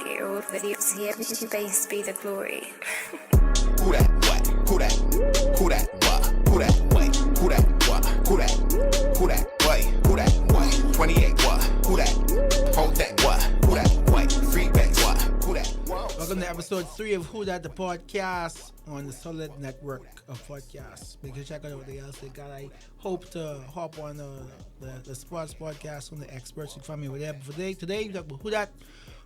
Your old videos here, but your base be the glory. Who that what? Who that? Who that what? Who that what? Who that what? Who that? Who that what? Who that what? 28 what? Who that? Hold that what? Who that what? Feedback what? Who that? Welcome to episode 3 of WhoDat, the podcast on the Solid Network of podcasts. Make sure to check out what else they got. I hope to hop on the sports podcast from the experts who find me over there. But today we talk about WhoDat,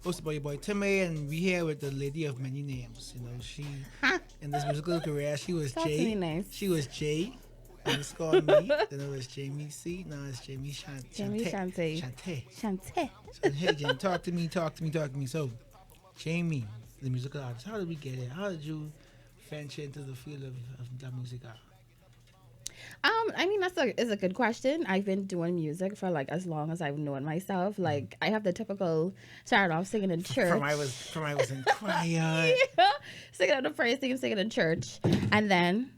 hosted by your boy Timmy, and we here with the lady of many names. You know, she in this musical career, she was Jay. Nice. She was Jay. And it's called me. Then it was Jamie C. Now it's Jamie Chante. Chante. So, hey, Jamie, talk to me. So, Jamie, the musical artist, how did we get here? How did you venture into the field of the music art? I mean, is a good question. I've been doing music for like as long as I've known myself. Like I have the typical start off singing in church. From I was in choir. Yeah. Singing on the praise team, singing in church, and then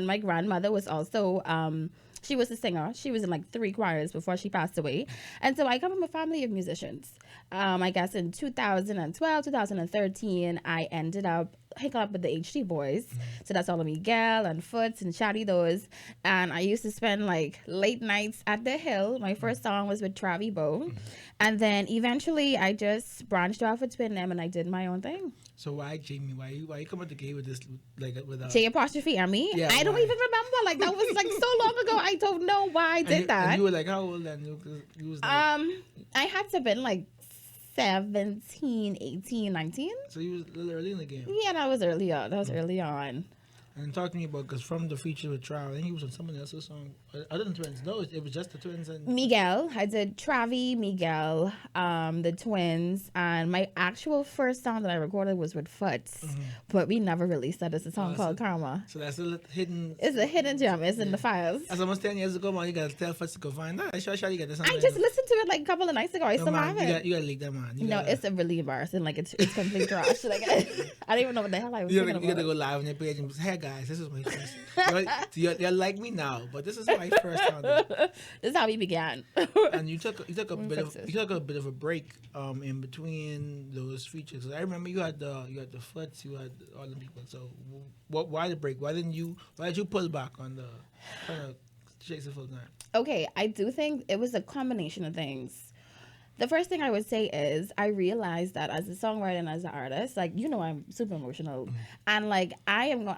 my grandmother was also she was a singer. She was in like 3 choirs before she passed away. And so I come from a family of musicians. I guess in 2012, 2013, I ended up hooking up with the HD boys. So that's all of Miguel and Foots and Shotty those. And I used to spend like late nights at the Hill. My first song was with Travi Bo. And then eventually I just branched off with Twin M and I did my own thing. So why, Jamie? Why you come at the gate with this like with J apostrophe Emmy? Yeah, I don't why? even remember. Like that was like so long ago. I don't know why I did that. And you were like how old then? You was like, I had to been like 17, 18, 19. so you was a little early in the game. Yeah, that was early on. Early on. And talk to me about, because from the feature with Trav, I think he was on someone else's song. Other than Twins. No, it was just the Twins and Miguel. I did Travi, Miguel, the Twins, and my actual first song that I recorded was with Foots, but we never released that. It's a song called Karma. So that's a hidden. It's a hidden gem. It's in the files. That's almost 10 years ago, man. You gotta tell Foots to go find that. I sure you got this. I just listened to it like a couple of nights ago. I still man, have it. You gotta leak that, man. It's a really embarrassing. Like it's complete trash. Like I don't even know what the hell I was thinking about. You gotta go live on your page and say, hey guys, this is my first. You're like me now, but this is my first time. This is how we began. And you took a bit of a break in between those features. I remember you had the Foots, you had all the people. So why the break? Why did you pull back on the kind of chase it full time? Okay, I do think it was a combination of things. The first thing I would say is I realized that as a songwriter and as an artist, like, you know, I'm super emotional. And like I'm going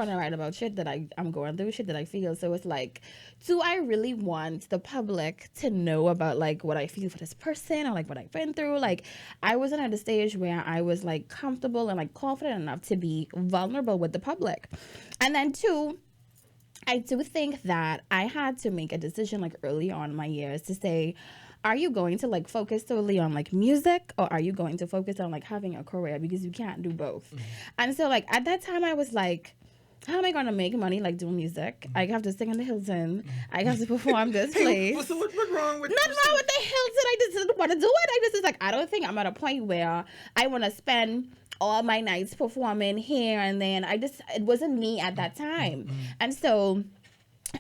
to write about shit that I'm going through, shit that I feel. So it's like, do I really want the public to know about like what I feel for this person or like what I've been through? Like I wasn't at a stage where I was like comfortable and like confident enough to be vulnerable with the public. And then 2, I do think that I had to make a decision like early on in my years to say, are you going to like focus solely on like music, or are you going to focus on like having a career, because you can't do both? And so like at that time I was like, how am I going to make money like doing music? I have to sing in the Hilton. I have to perform this place. What's wrong with Nothing wrong with the Hilton. I just didn't want to do it. I just was like, I don't think I'm at a point where I want to spend all my nights performing here and then. It wasn't me at that time. And so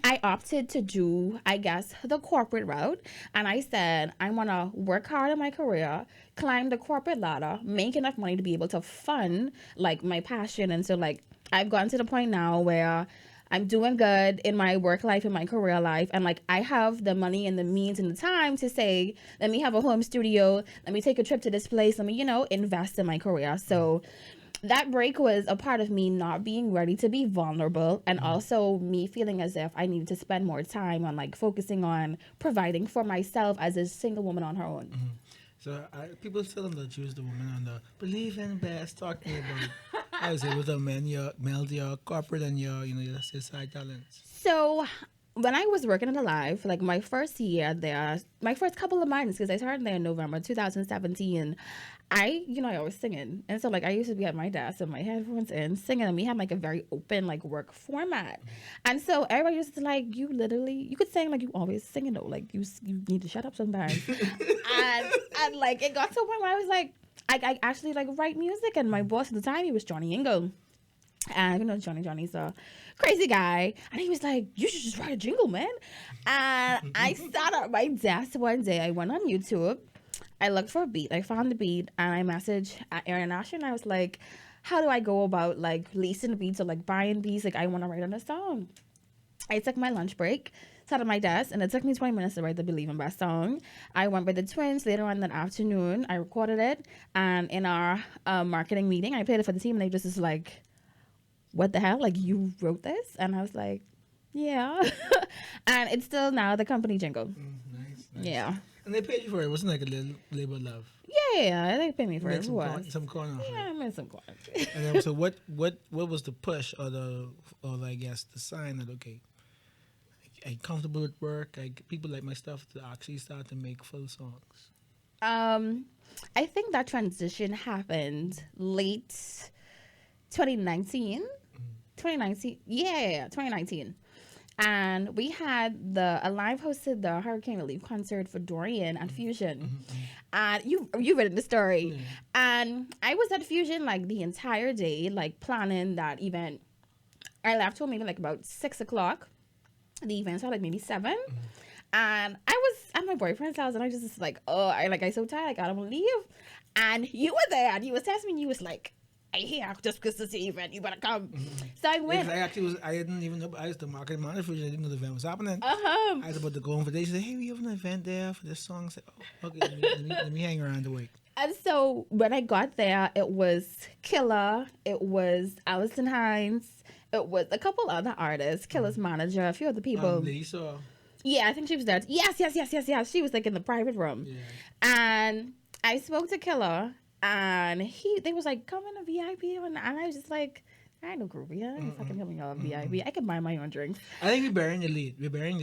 I opted to do, I guess, the corporate route. And I said, I want to work hard in my career, climb the corporate ladder, make enough money to be able to fund like my passion. And so like I've gotten to the point now where I'm doing good in my work life and my career life. And like I have the money and the means and the time to say, let me have a home studio. Let me take a trip to this place. Let me, invest in my career. So that break was a part of me not being ready to be vulnerable, and also me feeling as if I needed to spend more time on like focusing on providing for myself as a single woman on her own. So people still don't choose the woman on the believe in best, talking about I was able to meld your corporate and your side talents. So when I was working in the live, like my first year there, my first couple of months, because I started there in November 2017, I was singing. And so like I used to be at my desk with my headphones in singing, and we had like a very open like work format. And so everybody used to like, you could sing like you always singing though. Like you need to shut up sometimes. and like it got to a point where I was like, I actually like write music, and my boss at the time, he was Johnny Ingo. And Johnny's a crazy guy, and he was like, you should just write a jingle, man. And I sat at my desk one day, I went on YouTube, I looked for a beat. I found the beat and I messaged Aaron Asher and I was like, how do I go about like leasing beats or like buying beats? Like I want to write on a song. I took my lunch break, sat at my desk, and it took me 20 minutes to write the Believe in Best song. I went with the twins later on that afternoon. I recorded it, and in our marketing meeting, I played it for the team, and they just was like, what the hell? Like, you wrote this? And I was like, yeah. And it's still now the company jingle. Nice. Yeah. And they paid you for it. It wasn't like a little labor love. Yeah, they paid me for it. Some corn off Yeah, it. I made some corn. And then, so what was the push or I guess the sign that, okay, I'm comfortable with work. People like my stuff to actually start to make full songs. I think that transition happened late 2019. 2019. Yeah, 2019. And we had Alive hosted the Hurricane Relief concert for Dorian at Fusion. And you read the story. Yeah. And I was at Fusion like the entire day, like planning that event. I left home maybe like about 6 o'clock. The event started like maybe 7. And I was at my boyfriend's house and I was just like, oh, I so tired, like I don't want to leave. And you were there and you was texting me and you was like, I here just because it's the event, you better come. So I went. I didn't even know. I was the marketing manager. I didn't know the event was happening. Uh-huh. I was about to go home for days. She said, hey, we have an event there for this song. I said, oh, okay, let me hang around the week. And so when I got there, it was Killer, it was Allison Hines, it was a couple other artists, Killer's manager, a few other people. Lisa. Yeah, I think she was there. Yes. She was like in the private room. Yeah. And I spoke to Killer and they was like, come in a VIP. And I was just like, I ain't no groupie. I ain't fucking coming on VIP. I can buy my own drinks. I think we're burying the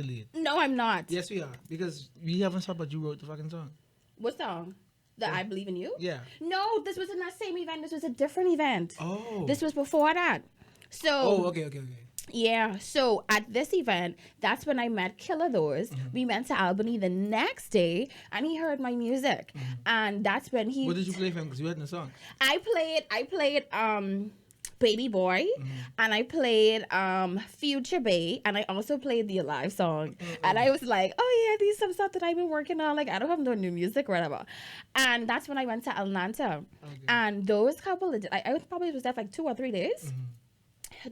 lead. No, I'm not. Yes, we are. Because we haven't talked about you wrote the fucking song. What song? The I Believe in You? Yeah. No, this was in that same event. This was a different event. Oh. This was before that. So. Oh, okay. Yeah, so at this event, that's when I met Killer Those. We went to Albany the next day, and he heard my music, and that's when he. What did you play for him? Because you had no song. I played Baby Boy, and I played Future Bay, and I also played the Alive song, and I was like, oh yeah, these some stuff that I've been working on. Like I don't have no new music, or whatever. And that's when I went to Atlanta, and those couple of I probably was there for like 2 or 3 days.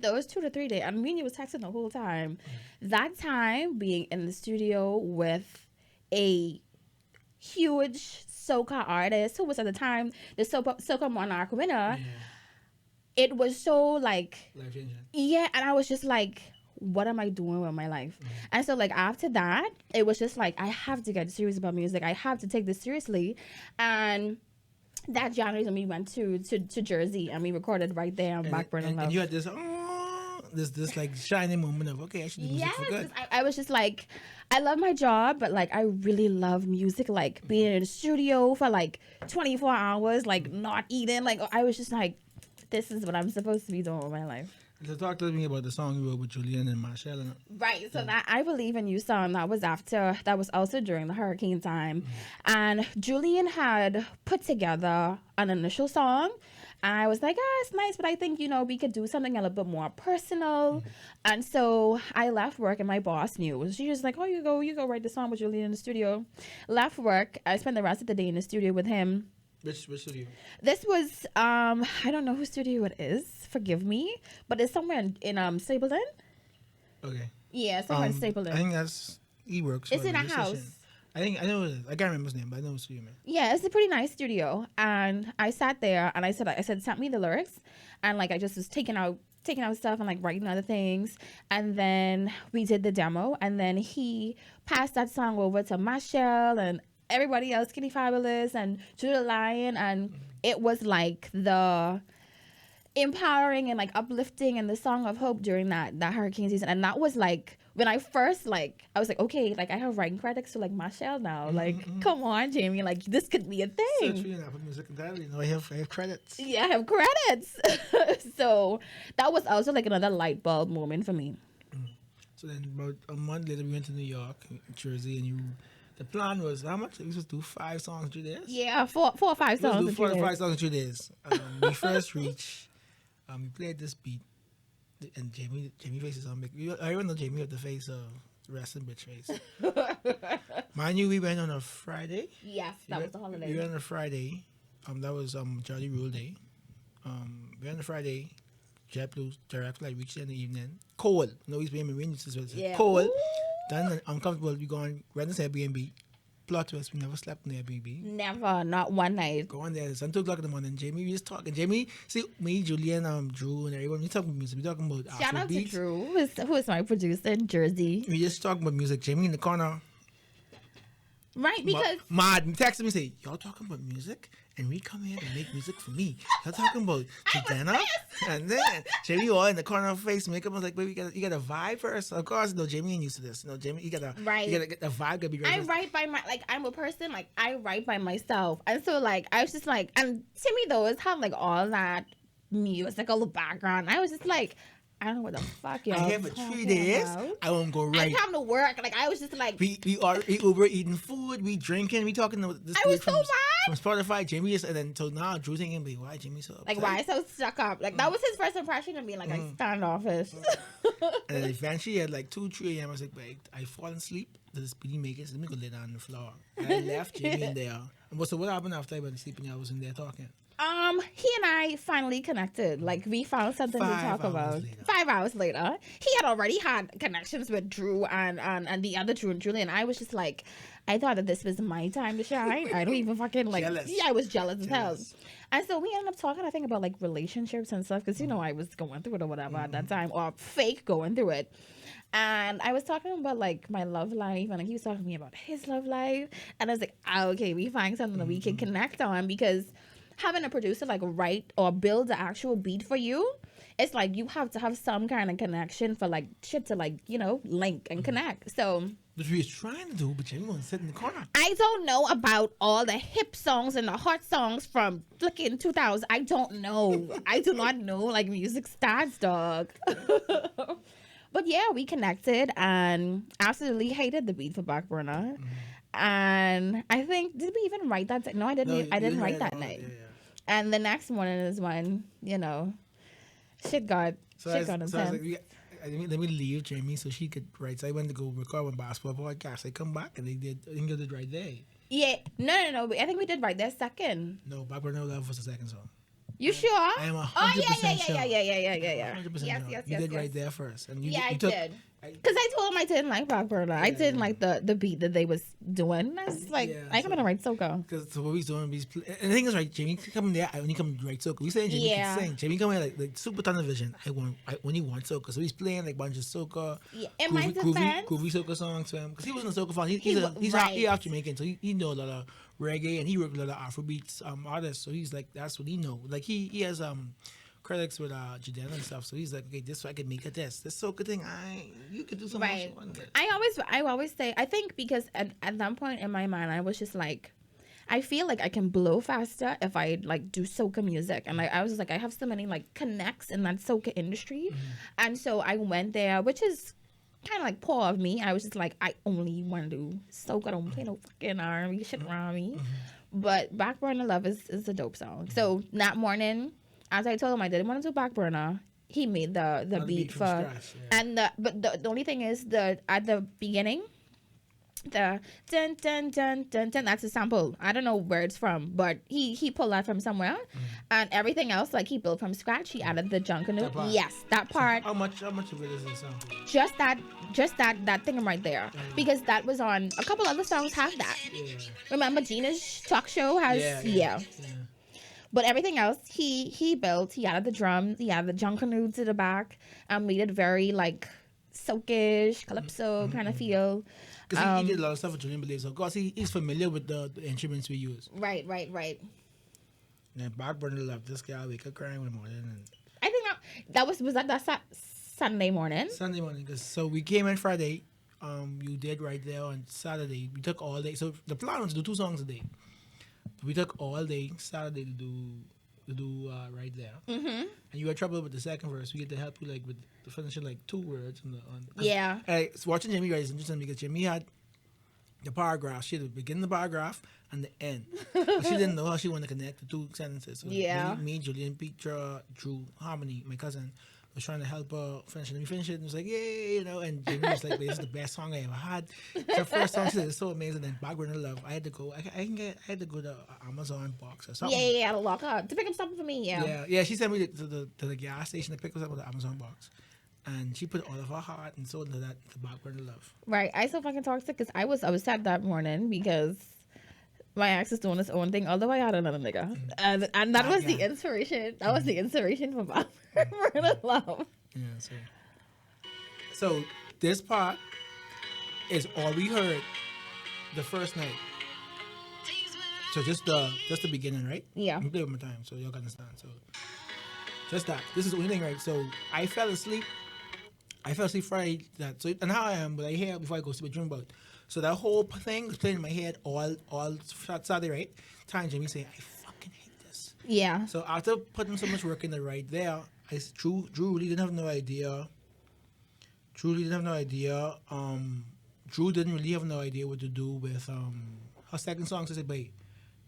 Those 2 to 3 days, and me and you was texting the whole time. That time being in the studio with a huge soca artist who was at the time the soca Monarch winner, it was so like Life changing. yeah, and I was just like, what am I doing with my life? And so like after that, it was just like I have to get serious about music. I have to take this seriously, and that January when we went to Jersey and we recorded right there on Backburn and Love. And you had this like shining moment of, okay, I should do music for good. I was just like, I love my job, but like I really love music, like being in the studio for like 24 hours, like not eating. Like I was just like, this is what I'm supposed to be doing with my life. So talk to me about the song you wrote with Julian and Marshall. Right, so that I Believe in You song, that was also during the hurricane time. And Julian had put together an initial song. And I was like, it's nice, but I think, we could do something a little bit more personal. And so I left work and my boss knew. She was like, oh, you go write the song with Julian in the studio. Left work. I spent the rest of the day in the studio with him. Which studio? This was, I don't know whose studio it is. Forgive me. But it's somewhere in Stapleton. Okay. Yeah, somewhere in Stapleton. I think that's E-Works. It's in a house. I know it is. I can't remember his name, but I know it's you, man. Yeah, it's a pretty nice studio. And I sat there and I said, send me the lyrics. And like, I just was taking out stuff and like writing other things. And then we did the demo. And then he passed that song over to Michelle and everybody else, Kitty Fabulous and Judah Lion. And it was like the empowering and like uplifting and the song of hope during that hurricane season. And that was like, when I first, like, I was like, okay, like, I have writing credits to, like, Michelle now. Like, come on, Jamie. Like, this could be a thing. Search for you now for music and that. I have credits. Yeah, I have credits. So that was also, like, another light bulb moment for me. So then about a month later, we went to New York, Jersey, and the plan was, how much? We were supposed to do 5 songs in 2 days? Yeah, 4 or 5 songs in 2 days. 4 or 5 songs in 2 days. We first reached, we played this beat. And Jamie faces on me. I even know Jamie had the face of resting bitch face. Mind you, we went on a Friday. Yes, that was the We holiday. went on a Friday. That was Jolly Rule Day. We went on a Friday. JetBlue direct flight reached in the evening. Cold. No, he's paying me rain. Yeah. Cold. Ooh. Then uncomfortable. We going rent this Airbnb. Plot twist. We never slept in the Airbnb. Never, not one night. Go on there. It's 2 o'clock in the morning. Jamie, we just talking. Jamie, see me, Julian, Drew, and everyone. We talking music. We talking about Shout out to Afrobeats. Drew, who is my producer in Jersey. We just talking about music. Jamie in the corner. Right, because Mad texted me say, y'all talking about music and we come here to make music for me. Y'all talking about Susanna? And then Jamie all in the corner of her face makeup. I was like, baby, you got a vibe first. Of course, no, Jamie ain't used to this. No, Jamie, you gotta Right. you gotta get the vibe gotta be right. I first. write by I'm a person, like, I write by myself. And so, like, I was just like, and to me, though, it's had, like, all that musical background. I was just like, I don't know what the fuck y'all I have for 3 talking days. about. I won't go I right. didn't have to work. Like, I was just like, We Uber eating food, we drinking, we talking to this I was dude from, so mad. from Spotify. Jamie is, and then so now Drew thinking, like, why Jamie so upset? like, why so stuck up? Like, that was his first impression of me. Like, I standoffish. And then eventually at like 2, 3 a.m. I was like, wait, I fall asleep. The speedy makers. Let me go lay down on the floor. And I left Jamie in there. And so what happened after I went to sleep and I was in there talking? He and I finally connected. Like, we found something to 5 talk hours about. later. 5 hours later, he had already had connections with Drew and the other Drew and Julian. I was just like, I thought that this was my time to shine. I don't even fucking like. Jealous. Yeah, I was jealous as hell. Jealous. And so we ended up talking, I think, about like relationships and stuff, because I was going through it or whatever at that time, or fake going through it. And I was talking about like my love life, and like he was talking to me about his love life, and I was like, okay, we find something that we can connect on, because having a producer like write or build the actual beat for you, it's like you have to have some kind of connection for like shit to like link and connect. So Which we was trying to do, but Jamie wanted to sit in the corner. I don't know about all the hip songs and the hot songs from flicking 2000. I don't know. I do not know like music stats, dog. But yeah, we connected and absolutely hated the beat for Back Burner. And I think, did we even write that? No, I didn't. I didn't write that night. Yeah. And the next morning is when shit got So I was intense. like, let me leave Jamie so she could write. So I went to go record one basketball podcast. I come back and they did. I think they did right there. Yeah, no. I think we did right there second. No, Barbara No Love was the second song. You sure? I am 100% sure. Yeah. 100% Yes, sure. yes, You did yes. right there first. And you, Yeah, you I took, did. Because I told him I didn't like Back Burner. I didn't like the beat that they was doing. And I was like, Yeah, I come in to write soca. Because so what he's doing, and the thing is, right, Jamie come there, I only come right soca. We saying Jamie Yeah. can sing. Jamie come here like super tunnel vision. I only want soca. So he's playing like bunch of soca, Yeah, in my defense- groovy soca songs for him. Because he wasn't a soca fan. He's right. half Jamaican, so he know a lot of reggae and he worked with a lot of Afrobeats artists. So he's like, that's what he know. Like he has credits with Jadena and stuff. So he's like, okay, this I could make a this soca thing. You could do something Right. else. I always say, I think because at that point in my mind, I was just like, I feel like I can blow faster if I like do soca music. And like I was just like, I have so many like connects in that soca industry. And so I went there, which is kind of like poor of me. I was just like, I only want to do soca. I don't play no fucking R&B shit around me. But Back Burner Love is a dope song. So that morning, as I told him I didn't want to do Back Burner, he made the beat from for scratch, yeah. and the only thing is at the beginning, the dun dun dun dun dun, that's a sample. I don't know where it's from, but he pulled that from somewhere, and everything else like he built from scratch. He added the Junkanoo. That part. Yes, that part. How much of it is in song? Just that thing right there, because that was on a couple other songs have that. Yeah. Remember Gina's talk show has yeah. But everything else he built. He added the drums. He added the Junkanoo to the back, and made it very like soakish, calypso kind of feel. Because he did a lot of stuff with Julian Believe, so of course he's familiar with the instruments we use. Right. And Back Burner Love, this guy wake up crying in the morning. And I think that was that Sunday morning. Sunday morning, so we came in Friday. You did right there on Saturday. We took all day. So the plan was to do 2 songs a day. We took all day Saturday to do right there. Mm-hmm. And you had trouble with the second verse. We had to help you like with finishing like 2 words on Yeah. So watching Jamie write is interesting because Jamie had the paragraph. She had the beginning of the paragraph and the end. But she didn't know how she wanted to connect the 2 sentences. So Yeah. me Julian, Petra, Drew, Harmony, my cousin, was trying to help her finish it. And we finished it and was like, yay, you know. And Jamie was like, this is the best song I ever had. The first song, she said, it's so amazing. Then Backburner Love, I had to go. I had to go to Amazon box or something. Yeah, to lock up to pick up something for me. Yeah. She sent me to the gas station to pick us up with the Amazon box. And she put all of her heart and soul into that, the Backburner Love. Right. I so fucking toxic because I was sad that morning because my ex is doing his own thing. Although I had another nigga, and that was the inspiration. That was the inspiration for Backburner Love. Yeah. So this part is all we heard the first night. So just the beginning, right? Yeah. I'm play one more time so y'all can understand. So just that. This is the only thing, right? So I fell asleep Friday. So and how I am, but I hear before I go to sleep, I dream about. So that whole thing was playing in my head all Saturday, right? Time Jimmy saying, I fucking hate this. Yeah. So after putting so much work in the right there, Drew really didn't have no idea. Drew didn't really have no idea what to do with her second song. So I said, wait,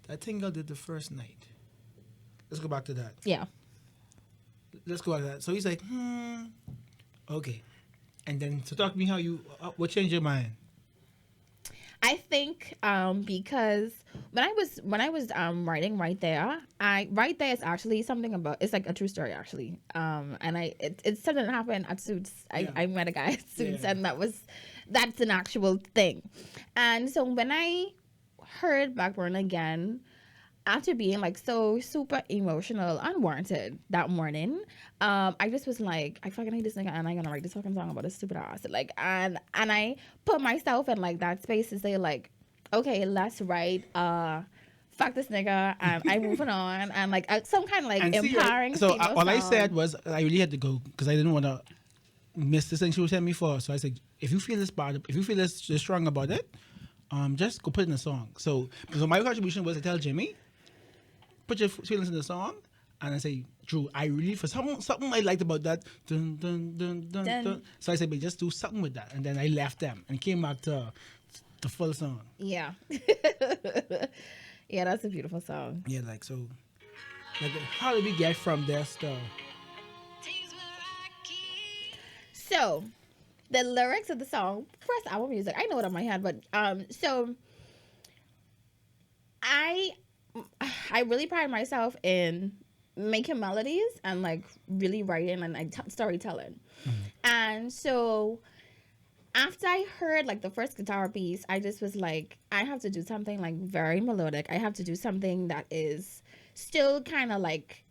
that thing I did the first night. Let's go back to that. Yeah. Let's go back to that. So he's like, okay. And then so talk to me how you what changed your mind? I think because when I was writing right there is actually something about, it's like a true story actually. And it's something that happened at Suits. I met a guy at Suits, and that's an actual thing. And so when I heard Backburn again, after being like so super emotional, unwarranted that morning, I just was like, I fucking hate this nigga, and I'm gonna write this fucking song about this stupid ass. Like, and I put myself in like that space to say like, okay, let's write fuck this nigga, and I'm moving on, and like some kind of like and empowering. So female all I song. said was I really had to go because I didn't want to miss this thing she was telling me for. So I said, if you feel this bad, if you feel this strong about it, just go put it in a song. So my contribution was to tell Jimmy, put your feelings in the song, and I say, Drew, I really, for something I liked about that, dun, dun, dun, dun, dun. So I said, but just do something with that. And then I left them and came back to the full song. Yeah. Yeah, that's a beautiful song. Yeah, like, so, like, how did we get from there stuff? So, the lyrics of the song, first album music, I know it on my head, but, so, I really pride myself in making melodies and like really writing and storytelling. And so after I heard like the first guitar piece, I just was like, I have to do something like very melodic. I have to do something that is still kind of like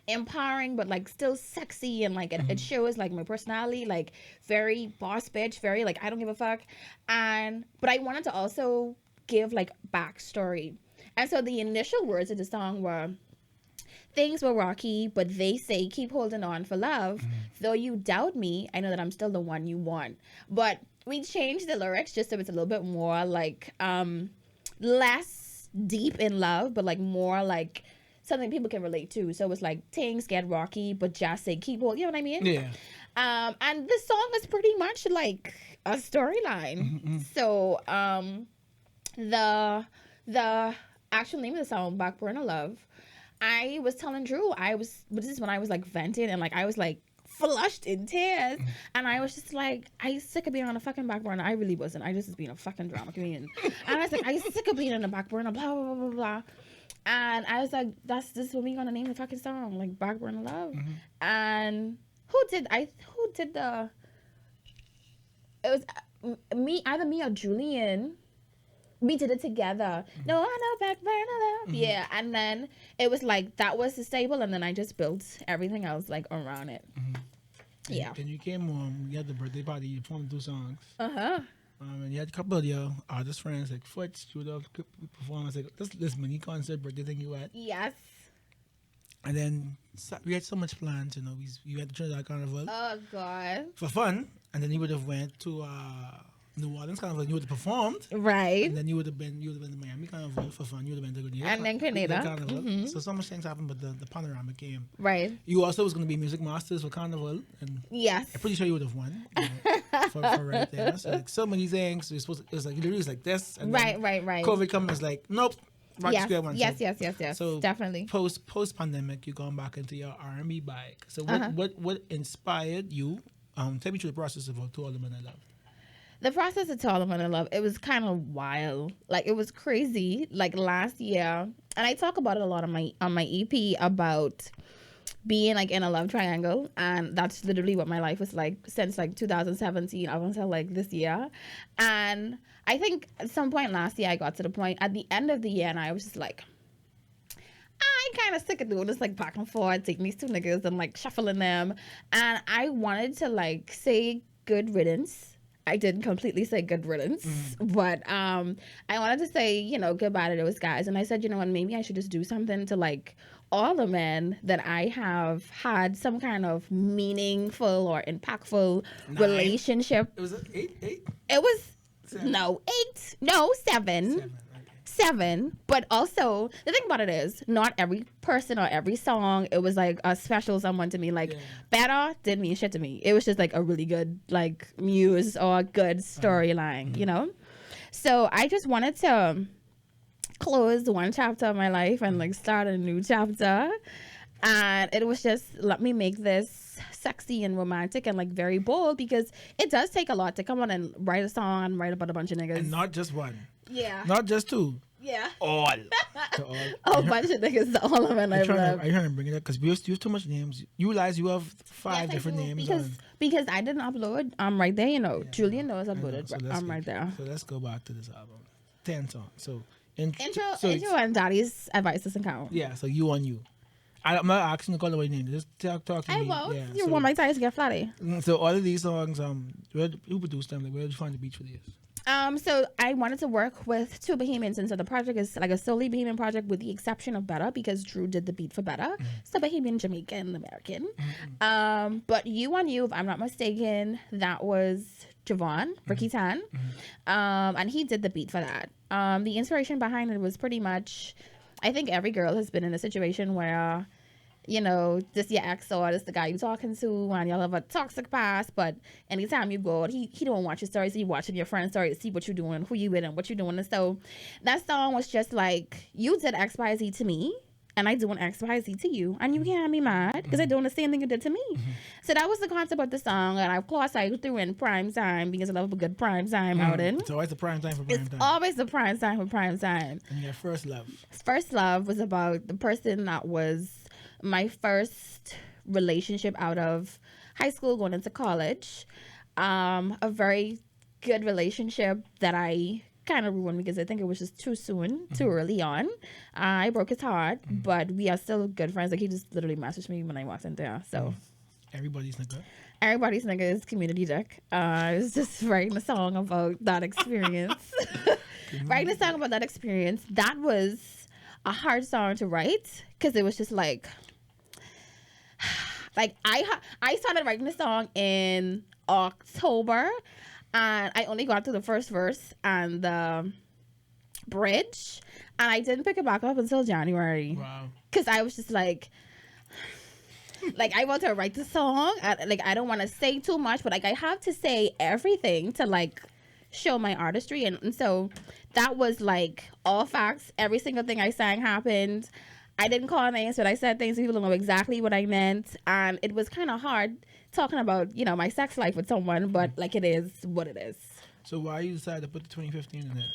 empowering, but like still sexy, and like it shows like my personality, like very boss bitch, very like I don't give a fuck. But I wanted to also give like backstory. And so the initial words of the song were, things were rocky, but they say keep holding on for love. Though you doubt me, I know that I'm still the one you want. But we changed the lyrics just so it's a little bit more like less deep in love, but like more like something people can relate to. So it's like things get rocky, but just say keep holding. You know what I mean? Yeah. And the song is pretty much like a storyline. So the actual name of the song, Backburner Love, I was telling Drew, this is when I was like venting and like I was like flushed in tears, and I was just like, I sick of being on a fucking back burner. I really wasn't. I just was being a fucking drama queen. And I was like, I sick of being on the back burner, blah blah blah blah blah. And I was like, this is what we gonna name the fucking song, like Backburner Love. And who did the? It was either me or Julian. We did it together. No, I know Backburner Love. Yeah, and then it was like that was the staple, and then I just built everything else like around it. Yeah. Then you came on. You had the birthday party. You performed 2 songs. And you had a couple of your artist friends like Foots, Judah, performance like this mini concert birthday thing you had. Yes. And then we had so much plans. You know, we had the Trinidad Carnival. Oh God. For fun, and then you would have went to New Orleans Carnival. You would have performed, right? And then you would have been the Miami Carnival for fun. You would have been to Grenada, and then Grenada Carnival. So much things happened, but the panorama came. Right. You also was going to be music masters for Carnival, and yes, I'm pretty sure you would have won. You know, for right there. So like so many things. It was like literally like this. And right. COVID coming was like nope. Back to square one. Yes. So Definitely. Post pandemic, you gone back into your R&B bag. So what inspired you? Take me through the process of To All the Men I Love. The process of To All the Men I Love, it was kind of wild. Like, it was crazy. Like, last year, and I talk about it a lot on my EP about being like in a love triangle, and that's literally what my life was like since like 2017 up until like this year. And I think at some point last year I got to the point at the end of the year, and I was just like, I kind of sick of doing this like back and forth, taking these two niggas and like shuffling them, and I wanted to like say good riddance. I didn't completely say good riddance, but I wanted to say, you know, goodbye to those guys. And I said, you know what, maybe I should just do something to like all the men that I have had some kind of meaningful or impactful relationship. It was eight? It was, Seven. no, 8, no, 7. Okay. 7, but also the thing about it is not every person or every song it was like a special someone to me. Like Better didn't mean shit to me. It was just like a really good like muse or a good storyline, you know. So I just wanted to close one chapter of my life and like start a new chapter, and it was just, let me make this sexy and romantic and like very bold, because it does take a lot to come on and write a song and write about a bunch of niggas. And not just one. Yeah. Not just two. Yeah. All. To all. A bunch of niggas, to all of them I love. Are you trying to bring it up? Because you have too much names. You realize you have 5 different names. Because I didn't upload. I'm right there, you know. Julian knows I uploaded. So I'm right there. So let's go back to this album. 10 songs. So intro and Daddy's advice doesn't count. Yeah, so you on you. I'm not asking to call away name. Just talk to I me. won't. Yeah, You want my tires to get flatty. So all of these songs, who produced them? Like, where did you find the beats for these? So I wanted to work with 2 Bahamians, and so the project is like a solely Bahamian project with the exception of Better, because Drew did the beat for Better. So Bahamian, Jamaican, American. But You on You, if I'm not mistaken, that was Javon, Ricky Tan. And he did the beat for that. The inspiration behind it was pretty much, I think every girl has been in a situation where, you know, this your ex or this the guy you're talking to and y'all have a toxic past, but anytime you go out, he don't watch your stories, he watching your friend's story to see what you're doing, who you with, and what you're doing. And so that song was just like, you did XYZ to me, and I doing XYZ to you, and you can't be mad because I doing the same thing you did to me. So that was the concept of the song, and of course I threw in prime time because I love a good prime time outing. It's always the prime time for prime It's time. always the prime time for prime time. And your first love. First love was about the person that was my first relationship out of high school going into college. A very good relationship that I kind of ruined because I think it was just too soon, too early on. I broke his heart, but we are still good friends. Like, he just literally messaged me when I walked in there. So Everybody's nigga. Everybody's nigga is community dick. I was just writing a song about that experience. Writing a song about that experience. That was a hard song to write because it was just like I started writing the song in October, and I only got to the first verse and the bridge, and I didn't pick it back up until January. Wow. Because I was just like I want to write the song. I don't want to say too much, but like I have to say everything to like show my artistry, and so that was like all facts. Every single thing I sang happened. I didn't call names, but I said things so people know exactly what I meant, and it was kind of hard talking about, you know, my sex life with someone, but like it is what it is. So why you decided to put the 2015 in there?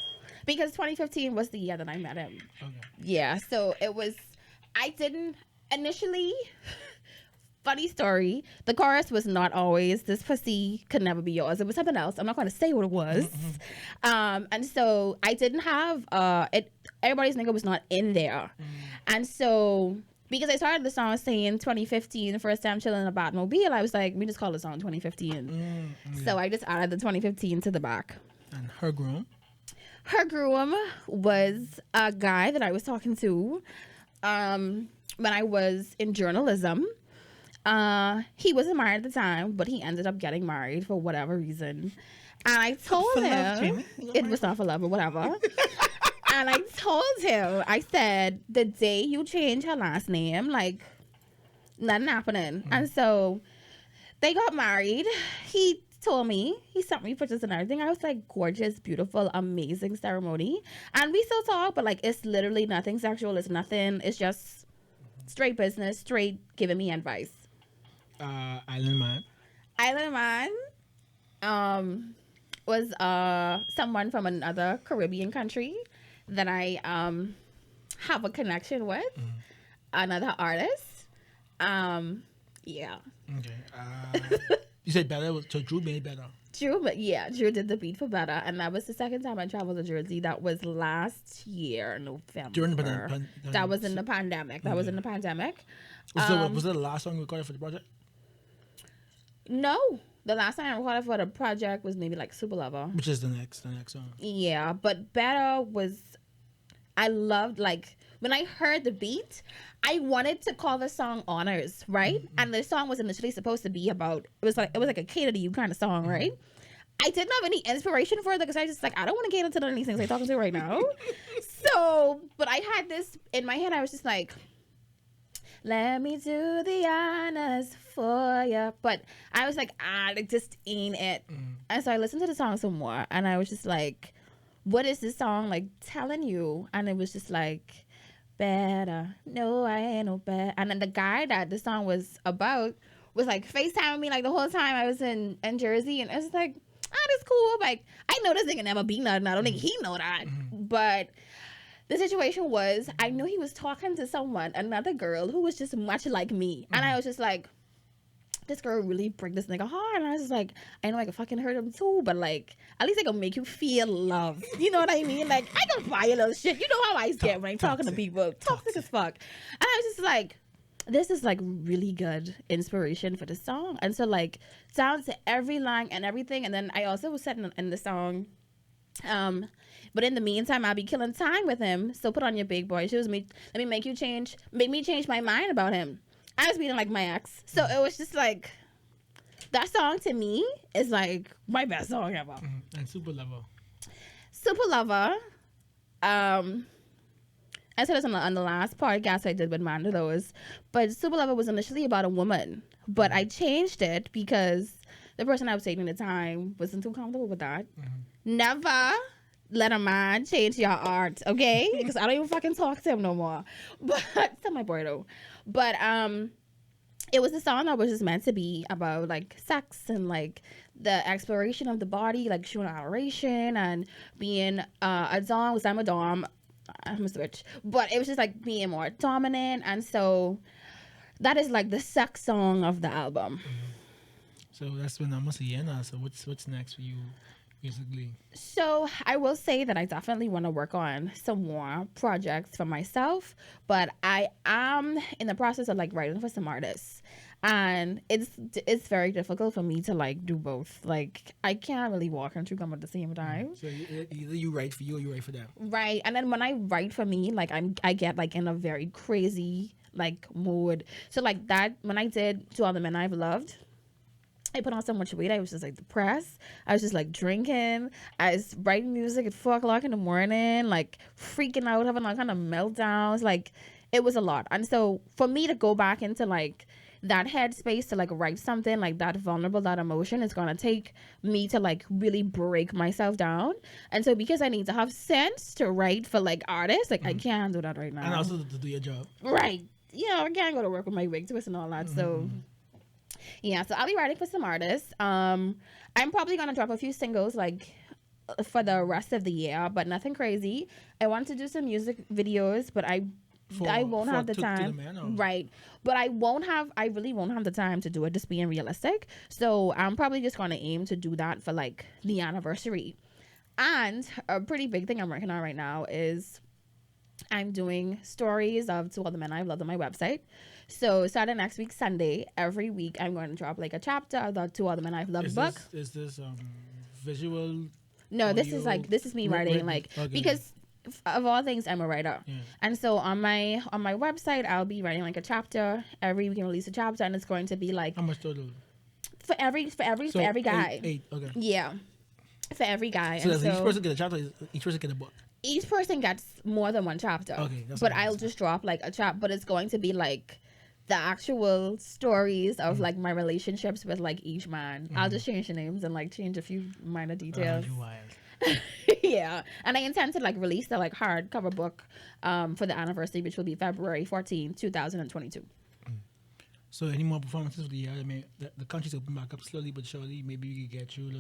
Because 2015 was the year that I met him. Okay. Yeah, so it was, I didn't initially, funny story, the chorus was not always, this pussy could never be yours. It was something else. I'm not going to say what it was. And so I didn't have, everybody's nigga was not in there. And so, because I started the song saying 2015, the first time chilling in a Batmobile, I was like, we just call the song 2015. So I just added the 2015 to the back. And her groom? Her groom was a guy that I was talking to when I was in journalism. He wasn't married at the time, but he ended up getting married for whatever reason. And I told him it was not for love or whatever. And I told him, I said, the day you change her last name, like, nothing happening. And so they got married. He told me, he sent me pictures and everything. I was like, gorgeous, beautiful, amazing ceremony. And we still talk, but like, it's literally nothing sexual. It's nothing. It's just straight business, straight giving me advice. Island Man. Island Man was someone from another Caribbean country that I have a connection with. Another artist. Yeah. Okay. You said better, so Drew made better. Drew did the beat for better, and that was the second time I traveled to Jersey. That was last year, November. During the that was in the pandemic. That was in the pandemic. Was it the last song you recorded for the project? No, the last time I recorded for the project was maybe like Super Lover, which is the next song. Yeah, but better was, I loved, like, when I heard the beat, I wanted to call the song Honors, right? Mm-hmm. And the song was initially supposed to be about, it was like a cater to you kind of song, right? I didn't have any inspiration for it because I just like, I don't want to cater to none of these things I'm talking to right now. So, but I had this in my head. I was just like, let me do the honors for you. But I was like, it just ain't it. And so I listened to the song some more, and I was just like, what is this song like telling you? And it was just like, better. No, I ain't no better. And then the guy that the song was about was like FaceTiming me like the whole time I was in Jersey. And I was like, that's cool. Like, I know this nigga never be nothing. I don't think he know that. But the situation was, I knew he was talking to someone, another girl who was just much like me. And I was just like, this girl really break this nigga hard. And I was just like, I know I can fucking hurt him too, but like, at least I can make you feel love. You know what I mean? Like, I can buy you little shit. You know how I get when I'm talking to people. Toxic as fuck. And I was just like, this is like really good inspiration for the song. And so like, down to every line and everything. And then I also was setting in the song, but in the meantime, I'll be killing time with him. So put on your big boy shoes. Let me make me change my mind about him. I was beating like my ex. So it was just like, that song to me is like my best song ever. And Super Lover. Super Lover. I said this on the last podcast I did with Mandalos, but Super Lover was initially about a woman, but I changed it because the person I was dating at the time wasn't too comfortable with that. Never let a man change your art, okay? Because I don't even fucking talk to him no more. But still my boy though. But it was a song that was just meant to be about like sex and like the exploration of the body, like showing adoration and being a dom, because I'm a dom. I'm a switch. But it was just like being more dominant, and so that is like the sex song of the album. So that's been almost a year now. So what's next for you, basically? So I will say that I definitely want to work on some more projects for myself, but I am in the process of like writing for some artists, and it's very difficult for me to like do both. Like I can't really walk and chew gum at the same time. So either you write for you or you write for them. Right, and then when I write for me, like I get like in a very crazy like mood. So like that when I did To All the Men I've Loved, I put on so much weight. I was just like depressed. I was just like drinking. I was writing music at 4 o'clock in the morning, like freaking out, having all kind of meltdowns. Like it was a lot. And so for me to go back into like that headspace to like write something like that vulnerable, that emotion, is going to take me to like really break myself down. And so because I need to have sense to write for like artists, like I can't do that right now. And also to do your job. Right. Yeah, I can't go to work with my wig twist and all that. So yeah, so I'll be writing for some artists. I'm probably gonna drop a few singles like for the rest of the year, but nothing crazy. I want to do some music videos, but I won't have the time. Right. But I really won't have the time to do it, just being realistic. So I'm probably just gonna aim to do that for like the anniversary. And a pretty big thing I'm working on right now is I'm doing stories of To All the Men I've Loved on my website. So starting next week, Sunday, every week I'm going to drop like a chapter of the To All the Men I've Loved book. Is this visual? No, this is me writing, like, okay. Because of all things, I'm a writer. Yeah. And so on my website, I'll be writing like a chapter. Every week we can release a chapter, and it's going to be like, how much total? For every guy. Eight, okay. Yeah. For every guy. So does each person get a chapter? Each person get a book? Each person gets more than one chapter. Okay. But I'll just drop like a chapter, but it's going to be like the actual stories of like my relationships with like each man. I'll just change the names and like change a few minor details. You wild. Yeah, and I intend to like release the like hardcover book for the anniversary, which will be February 14, 2022. So any more performances for the year? I mean, the country's open back up slowly but surely. Maybe we could get you to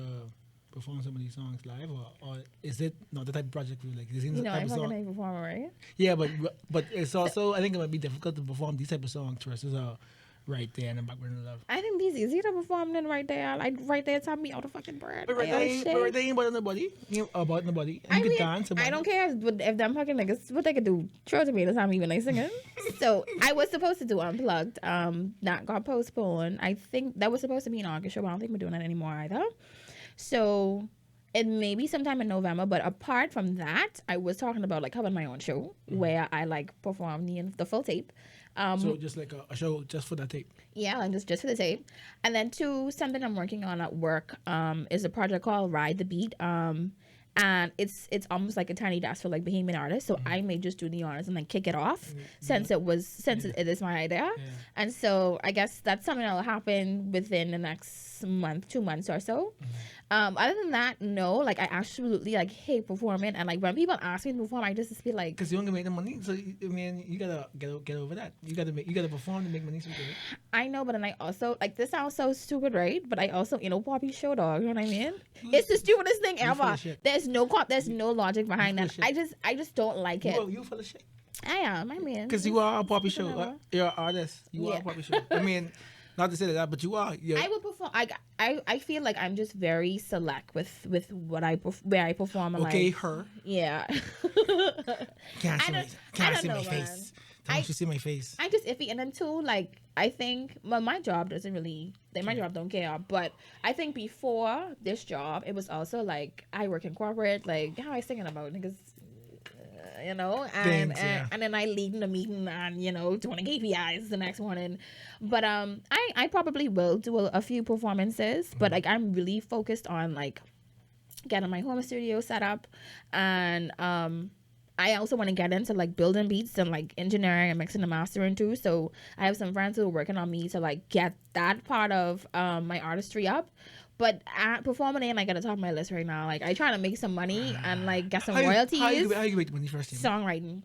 perform some of these songs live, or is it not the type of project you like? Is it You know, type I'm of not song? gonna perform, right? Yeah, but it's also, I think it might be difficult to perform these type of songs versus right there in the background of love. I think these easier to perform than right there. Like right there, tell me all the fucking bird. But right there ain't about nobody. About nobody. And I you mean, can dance about I don't it. care if them fucking niggas what they could do. Throw it to me the time even they singing. So I was supposed to do Unplugged. That got postponed. I think that was supposed to be an August show, but I don't think we're doing that anymore either. So it may be sometime in November, but apart from that, I was talking about like having my own show where I like perform the full tape. So just like a show just for that tape. Yeah, and just for the tape. And then two, something I'm working on at work is a project called Ride the Beat. And it's almost like a tiny desk for like Bahamian artists. So I may just do the honors and then kick it off since it is my idea. Yeah. And so I guess that's something that'll happen within the next month, 2 months or so. Other than that, no, like I absolutely like hate performing, and like when people ask me to perform, I just be like, Because you don't make the money, so I mean, you gotta get over that. You gotta perform to make money. So you can- I know, but then I also like this sounds so stupid, right? But I also, Poppy show dog, you know what I mean? It's the stupidest thing You full ever. of shit. There's no logic behind full that. of shit. I just don't like it. You full of shit. I am, I mean, Because you are a poppy show. whatever. You're an artist. You are Yeah. a poppy show. I mean, not to say that, but you are. You're, I will perform. I feel like I'm just very select with what where I perform. And okay, like, her. yeah. Can't I see my, don't- I can't don't see my know, man. face. Don't you see my face? I just iffy, and then two, like I think, well, my job doesn't really. My job don't care, but I think before this job, it was also like I work in corporate. Like how I singing about niggas, and Thanks, yeah. and then I leading the meeting and doing KPIs the next morning. But I probably will do a few performances, but like I'm really focused on like getting my home studio set up, and I also want to get into like building beats and like engineering and mixing and mastering too. So I have some friends who are working on me to like get that part of my artistry up. But performing ain't like at the top of my list right now. Like I try to make some money and like get some royalties. How you make the money first? Songwriting,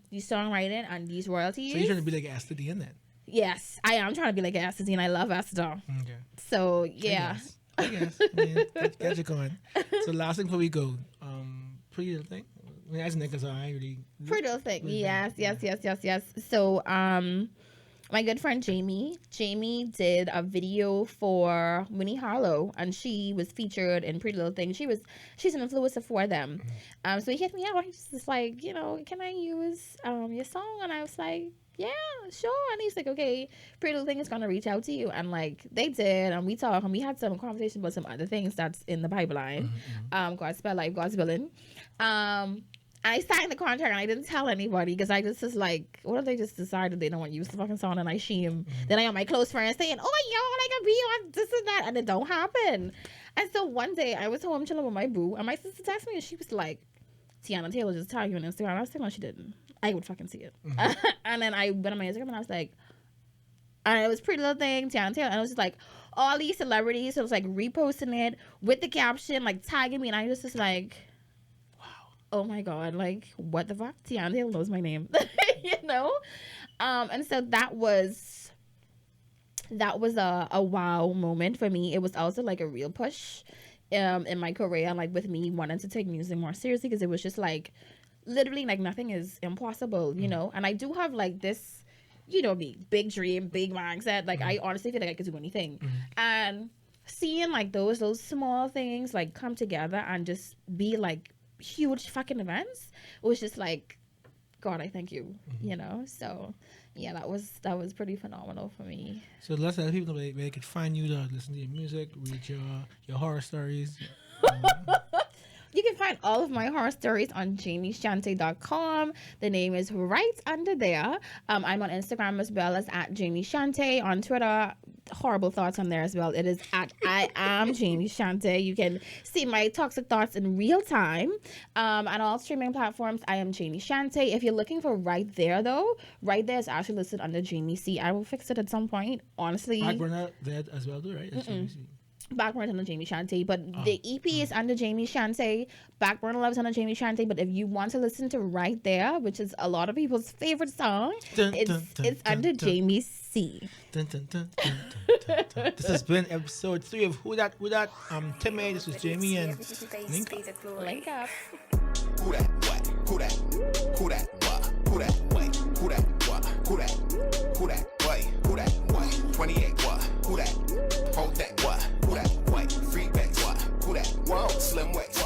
and these royalties. So you're trying to be like Astrid in that? Yes, I am trying to be like Astrid, and I love Astrid. Okay. So yeah. I guess. I mean, get you going. So last thing before we go, pretty little thing. I mean, as niggas, I ain't really. Pretty little thing. Yes. So, my good friend Jamie did a video for Winnie Harlow, and she was featured in Pretty Little Thing. She's an influencer for them. So he hit me up. He's just like, can I use your song? And I was like, yeah, sure. And he's like, okay, Pretty Little Thing is gonna reach out to you, and like they did, and we talked, and we had some conversation about some other things that's in the pipeline. God's spell life, God's willing. I signed the contract and I didn't tell anybody because I just was like, what if they just decided they don't want to use the fucking song and I shame? Then I got my close friends saying, oh, yo, like I be on this and that, and it don't happen. And so one day I was home chilling with my boo, and my sister texted me and she was like, Tiana Taylor just tagged you on Instagram. I was like, no, she didn't. I would fucking see it. And then I went on my Instagram and I was like, and it was Pretty Little Thing, Tiana Taylor, and it was just like all these celebrities. So it was like reposting it with the caption, like tagging me, and I was just like, oh my god, like what the fuck? Tiana Taylor knows my name. And so that was a wow moment for me. It was also like a real push in my career, like with me wanting to take music more seriously, because it was just like literally like nothing is impossible, and I do have like this big dream, big mindset. Like I honestly feel like I could do anything. And seeing like those small things like come together and just be like huge fucking events, it was just like, God, I thank you. So yeah, that was pretty phenomenal for me. So let's let people know where they can find you to listen to your music, read your horror stories. You can find all of my horror stories on JAYMECHANTE.com. The name is right under there. I'm on Instagram as well as at JAYME CHANTE. On Twitter, horrible thoughts on there as well. It is at I am Jamie Chante. You can see my toxic thoughts in real time on all streaming platforms. I am Jamie Chante. If you're looking for right there though, right there is actually listed under Jamie C. I will fix it at some point. Honestly, Backburner there as well too, right? That's Jamie C. Backburner under Jamie Chante, but the EP is under Jamie Chante. Backburner Love is under Jamie Chante. But if you want to listen to Right There, which is a lot of people's favorite song, it's under Jamie C. This has been episode 3 of WhoDat. Timmy, this was Jamie and Link. Link up. Who that what? Who that? Who that what? Who that wait? Who that what? Who that? Who that wait? Who that wait? 28 what? Who that? Hold that what? Who that wait? Free back what? Who that? Whoa, slim waist.